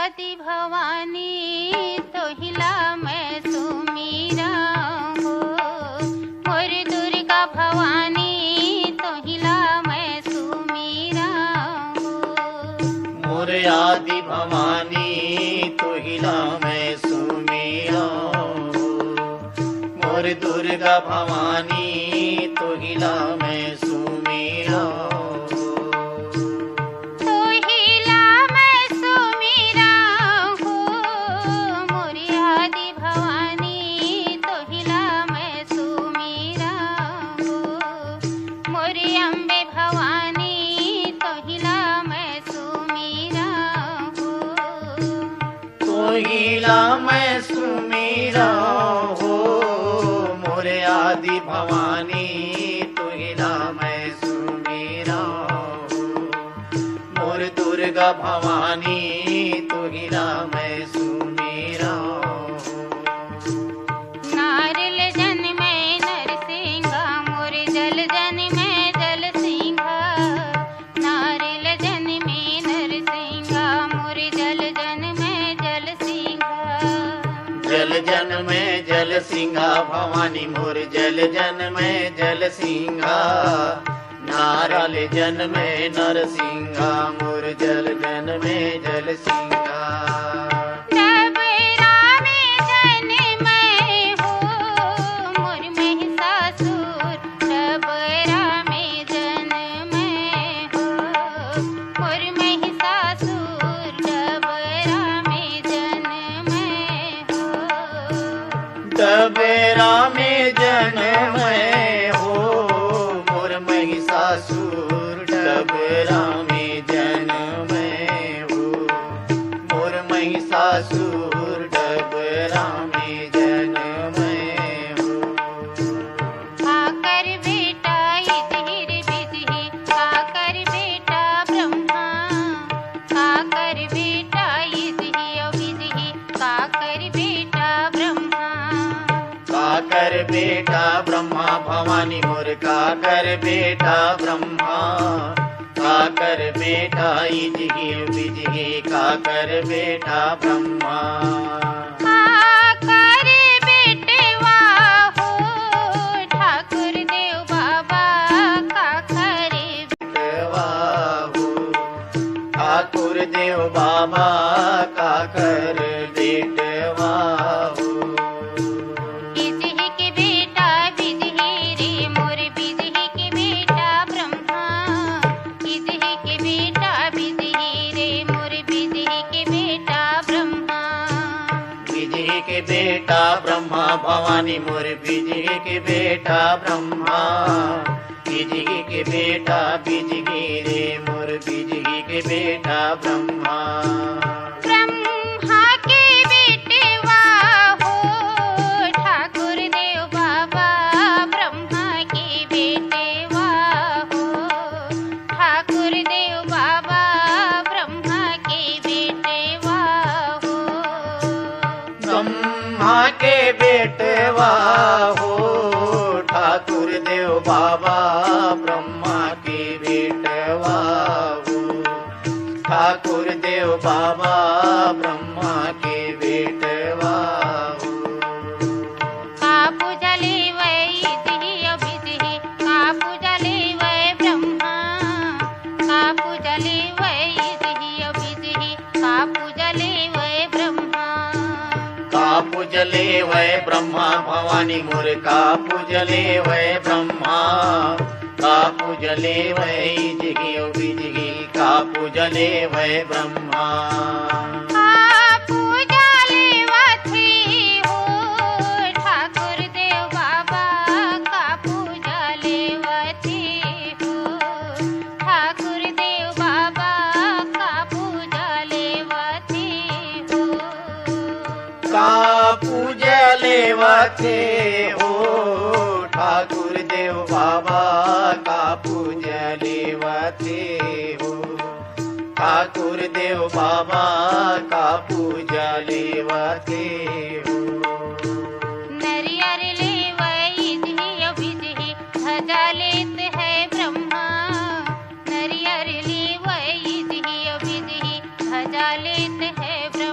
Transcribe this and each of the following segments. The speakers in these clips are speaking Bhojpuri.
आदि भवानी तोहिला मैं सुमीरा हो। मोर दुर्गा भवानी तोहिला मैं सुमीरा हो। मोर आदि भवानी तोहिला मैं सुमीरा हो। मोर दुर्गा भवानी तोहिला मैं सुमीरा हो। तोहिला मैं सुमीरा हो। मोर आदि भवानी तोहिला मैं सुमीरा हो। मोर दुर्गा भवानी तोहिला मैं सुमीरा हो। नारियल जन में नरसिंहा मोर जल जन में जल सिंहा। नारियल जन में नरसिंहा मोर जल जन में जल सिंहा। जल जन में जल सिंहा भवानी मोर जल जन में जल सिंहा। नारल जन में नरसिंहा मोर जल जन में जल सिंहा। डबेरा में जन्म हो मोर महिषासुर। डबेरा में जन्म हो मोर महिषासुर। डबेरा में जन्म हो। आकर बेटा इधर विधि आकर बेटा ब्रह्मा। आकर बेटा इधि विधि आकर बेटा ब्रह्मा। काकर बेटा ब्रह्मा भवानी मोर काकर बेटा ब्रह्मा। काकर बेटा इजगी बिजगी काकर बेटा ब्रह्मा। काकर बेटवा हो ठाकुर देव बाबा। काकर बेटवा हो ठाकुर देव बाबा। काकर बेटवा हो। बेटा ब्रह्मा भवानी मोर बिजगी के बेटा ब्रह्मा। बिजगी के बेटा बिजगी रे मोर बिजगी के बेटा ब्रह्मा। ब्रह्मा के बेटवा हो ठाकुर देव बाबा। ब्रह्मा के बेटवा हो ठाकुर देव बाबा। ब्रह्मा के बेटवा हो। ब्रह्मा के बेटवा हो ठाकुर देव बाबा। ब्रह्मा के बेटवा हो ठाकुर देव बाबा। ब्रह्मा के बेटवा हो। कापू जले वैदिहि अभिदिहि कापू जले वै ब्रह्मा। कापू जले वैदिहि अभिदिहि कापू जले वै ब्रह्मा। कापू जले वै ब्रह्मा भवानी मोर कापू जले वै ब्रह्मा। कापू जले वै जिगी बिजगी कापू जले वै ब्रह्मा। कापू जले वथी हो ठाकुर देव बाबा। कापू जले वथी हो ठाकुर देव बाबा। कापू जले वथी हो। कापू जले वथे हो ठाकुर देव बाबा। कापू जले वथे हो ठाकुर देव बाबा। कापू जले वथे हो। नरियर ले वैदिहि अभिदिहि ध्वजा लेत है ब्रह्मा। नरियर ले वैदिहि अभिदिहि ध्वजा लेत है ब्रह्मा।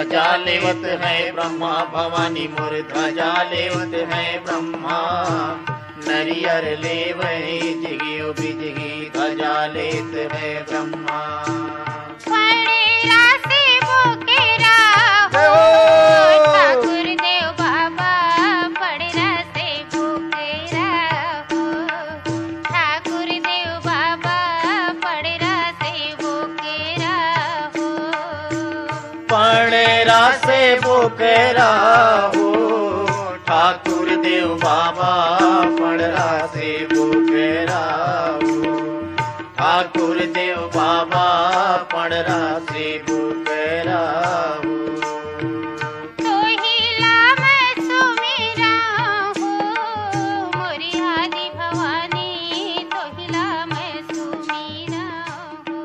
ध्वजा लेवत है ब्रह्मा, भवानी मोर ध्वजा लेवत है ब्रह्मा। नरियर लेवै जिगियो बिजगी, ध्वजा लेत है ब्रह्मा। पड़ेरा से बोकेरा हो, ठाकुर देव बाबा पड़ेरा से बोकेरा हो, ठाकुर देव बाबा पड़ेरा से बोकेरा हो। पड़ेरा से बोकेरा हो, ठाकुर देव बाबा पड़रा से बोकेरा हो, ठाकुर देव बाबा पड़रा से बोकेरा हो। तोहिला मैं सुमिरा हो, मोरी आदि भवानी तोहिला मैं सुमिरा हो,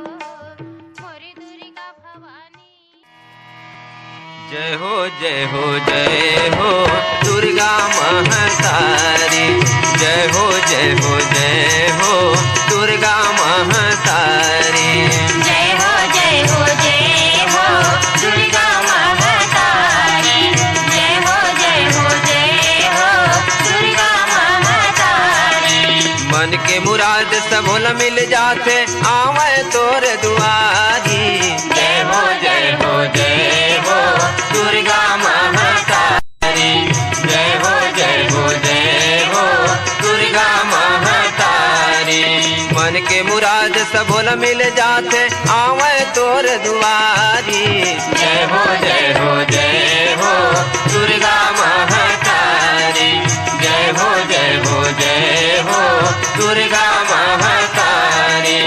मोरी दुर्गा भवानी। जय हो जय हो जय हो दुर्गा महतारी, जय हो जय हो जय हो दुर्गा महतारी। जय हो जय हो जय हो दुर्गा महतारी, जय हो जय हो जय हो दुर्गा महतारी। मन के मुराद सबोल मिल जाते आवे तोर दुआरी। जय हो जय हो जय हो दुर्गा महतारी, जय हो जय हो जय हो दुर्गा महतारी। मन के मुराद सबोल मिल जाते आवे तोर दुआरी। जय हो जय हो जय हो दुर्गा महतारी, जय हो जय हो जय हो दुर्गा महतारी।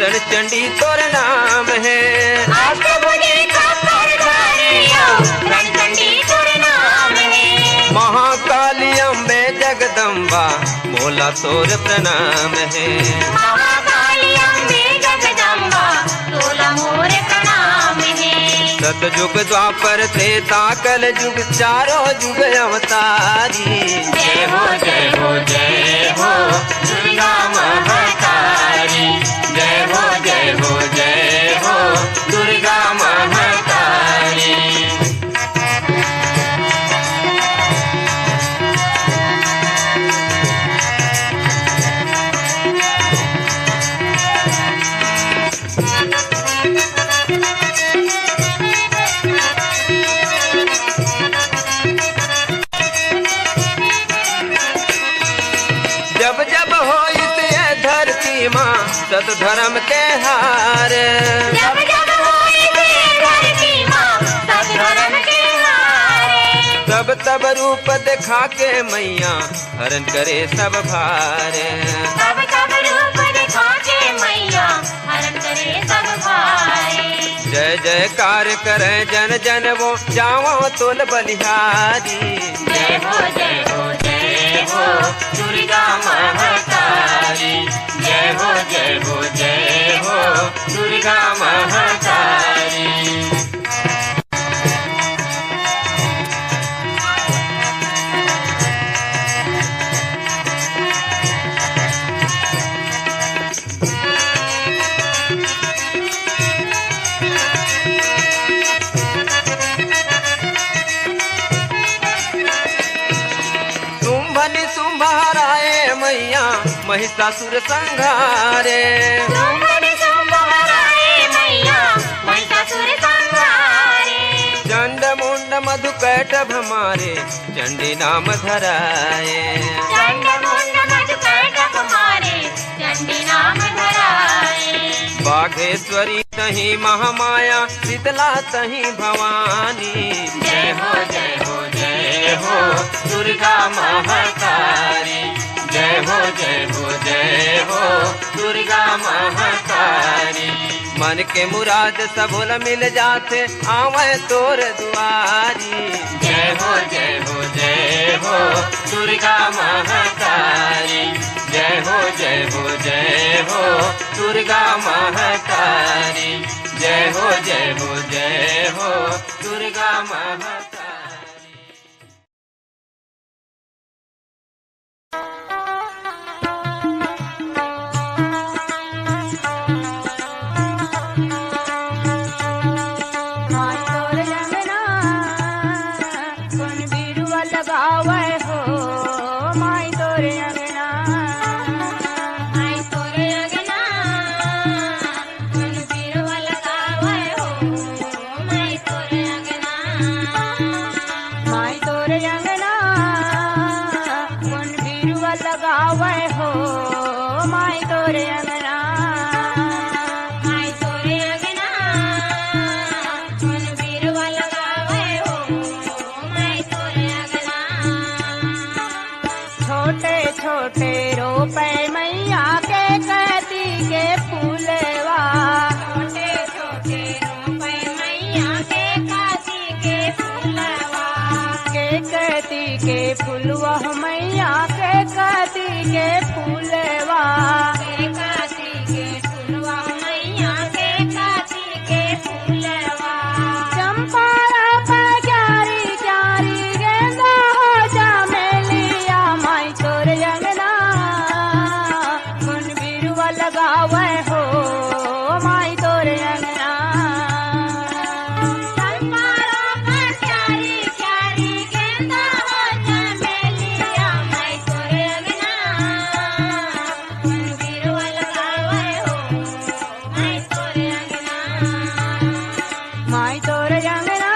रणचंडी तोर नाम है, अष्टभुजी खप्परधारियो, रणचंडी तोर नाम है। महाकाली अम्बे जगदम्बा मोला तोर प्रणाम है। महाकाली अम्बे जगदम्बा तोला मोर प्रणाम है। सतयुग द्वापर त्रेता कल युग चारों युग अवतारी। जय हो जय हो जय हो दुर्गा महतारी, जय हो जय हो जय हो दुर्गा महतारी। जब जब हो इस धरती माँ सत धर्म के हार, जब जब होए धरती माँ सब धर्म के हारे। तब तब रूप दिखा के मैया हरण करे सब भार। तब तब रूप दिखा के मैया हरण करे सब भारे। जय जयकार करे जन जन वो जावो तुल बलिहारी। जय हो जय हो जय हो दुर्गा महतारी, जय हो जय हो जय हो दुर्गा महतारी। शुंभहराए मैया महिषासुर संहारे। चंड मुंड मधु कैटभ हमारे चंडी नाम धराए। बाघेश्वरी तही महामाया शीतला तही भवानी। जय हो जय हो जय हो दुर्गा महतारी, जय हो जय हो जय हो दुर्गा महतारी। मन के मुराद सबोल मिल जाते आवे तोर दुआरी। जय हो जय हो जय हो दुर्गा महतारी। महतारी। जय हो जय हो जय हो दुर्गा महतारी। जय हो जय हो जय हो दुर्गा महतारी। छोटे रोपे मैया के कती के फूलवा। छोटे छोटे रोपे मैया के कती के फूलवा। के कती के फूलवा मैया के कती के फूलवा। के कती के फूलवा मैया के कती के फूलवा। चंपा क्यारी क्यारी गेंदा हो चमेलिया माई तोर अंगना गुण बिरुआ लगावे हो माई तोर अंगना। चंपा क्यारी क्यारी गेंदा हो चमेलिया माई तोर अंगना गुण बिरुआ लगावे हो माई तोर अंगना। माई तोर अंगना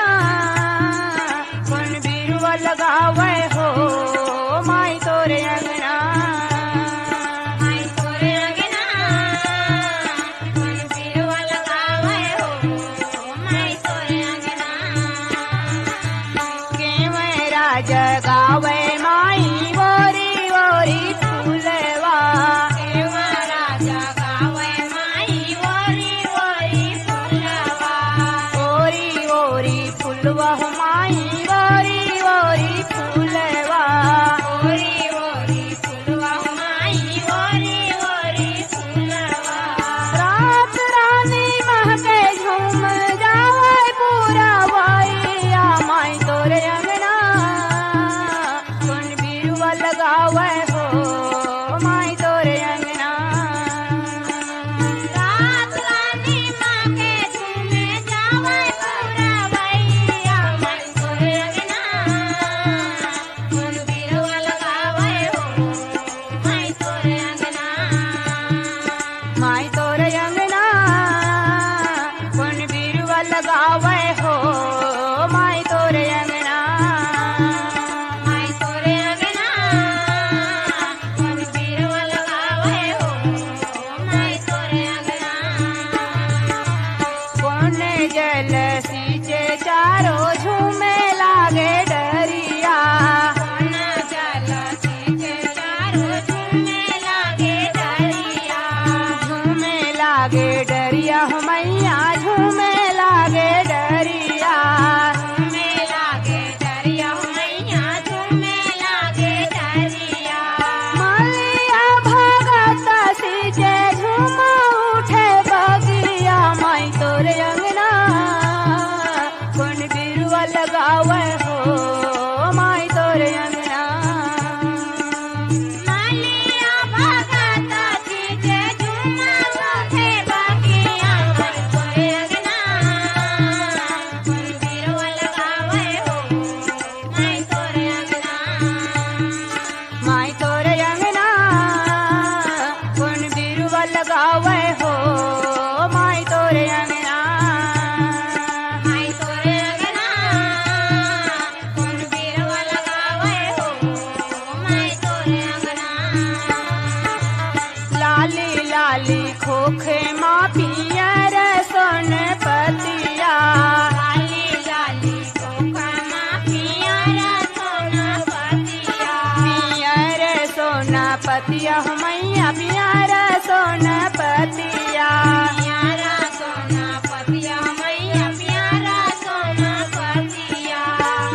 गुण बिरुआ लगावे हो माई तोर अंगना। माई तोर अंगना गुण बिरुआ लगावे हो माई तोर अंगना। केवरा जगावे माई वोरी वोरी फूलवा। केवरा जगावे माई वोरी वोरी फूलवा। ओरी ओरी फूलवा माई वोरी वोरी फूलवा। ओरी ओरी फूलवा माई वोरी वोरी फूलवा। रात रानी महके झूम जावे पूरा वैया माई तोर अंगना गुण बिरुआ लगावे हो माई तोर अंगना। रात रानी महके झूम जावे पूरा वैया माई तोर अंगना गुण बिरुआ लगावे हो माई तोर अंगना। माई तोर अंगना गुण बिरुआ लगावे हो माई तोर अंगना। माई तोर अंगना गुण बिरुआ लगावे हो माई तोर अंगना। कोने जल सींचे चारो झूमे लागे डरिया। कोना जल सींचे चारो झूमे लागे डरिया। झूमे लागे डरिया हो मैया झूमे लागे डरिया। झूमे लागे डरिया हो मैया झूमे लागे डरिया। मालिया भगत सींचे झूम उठे बगिया माई तोर अंगना गुण बिरुआ लगावे हो माई तोर अंगना। मालिया भगत सींचे झूम उठे बगिया माई तोर अंगना गुण बिरुआ लगावे हो माई तोर अंगना। माई तोर अंगना गुण बिरुआ लगावे हो माई तोर अंगना। माई तोर अंगना गुण बिरुआ लगावे हो माई तोर अंगना। लाली लाली खोखे माँ पियर सोन पतिया। लाली लाली खोखा माँ पियर सोन पतिया। पियर सोना पतिया हो मैया पियर सोना पतिया। पियारा सोना पतिया मैया पियारा सोना पतिया।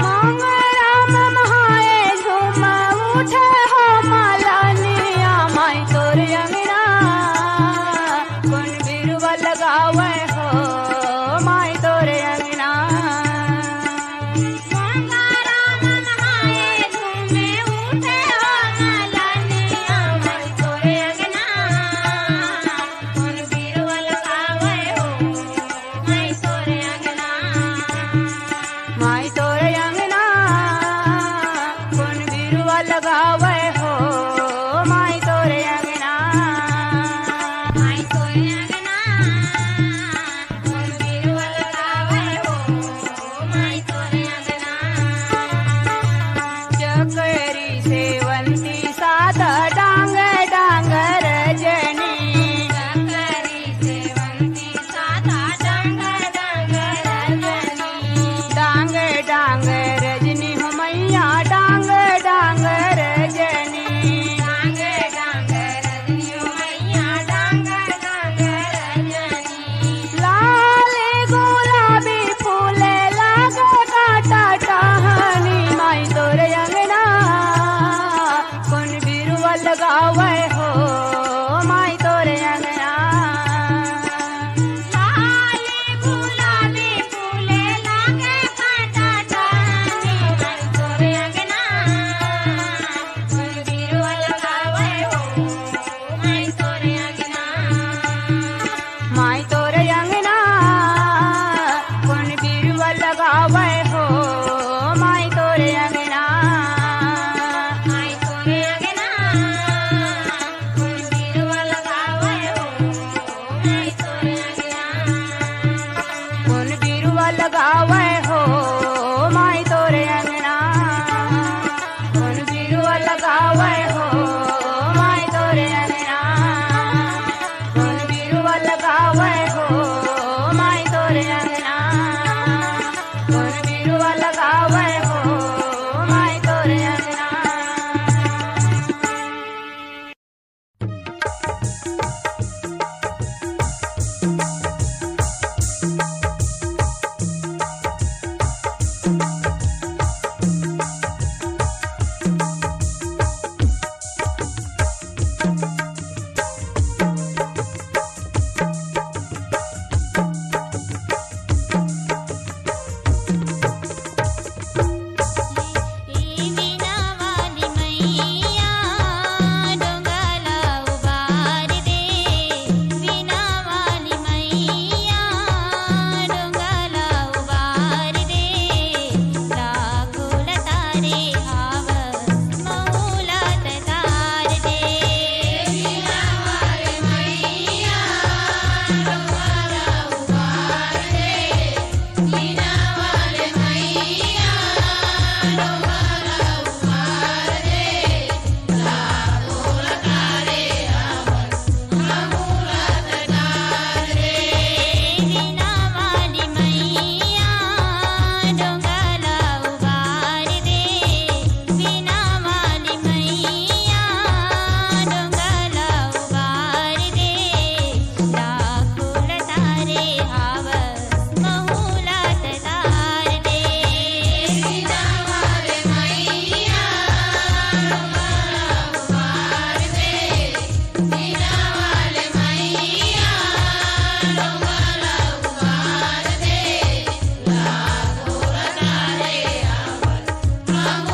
मंगलम महाए झूम उठे हो मालानी तोरे अंगना कौन बिरुआ लगावे हो माई तोरे अंगना लाली गुलाबी फूले लागे काटा टानी माई तोरे अंगना कौन बिरुआ लगावे हो माई तोरे अंगना माई तोरे अंगना कौन बिरुआ लगावे हो माई तोरे अंगना माई तोरे अंगना कौन बिरुआ लगावे हो माई तोरे अंगना कौन बिरुआ लगावे हो माई तोरे अंगना कौन बिरुआ लगावे हो माई तोरे अंगना कौन बिरुआ लगावे हो माई तोरे अंगना कौन बिरुआ लगावे हो माई तोरे अंगना वीणा वाली मैया डोंगला उबार दे वीणा वाली मैया डोंगला उबार दे लाखों तारे हाव मौलात तार दे वीणा वाली मैया डोंगला उबार दे वीणा वाली मैया वीणा वाली मैया डोंगला उबार दे वीणा वाली मैया डोंगला उबार दे लाखों तारे हाव महुलात तार दे वीणा वाली मैया डोंगला उबार दे वीणा वाली मैया डोंगला उबार दे लाखों तारे हाव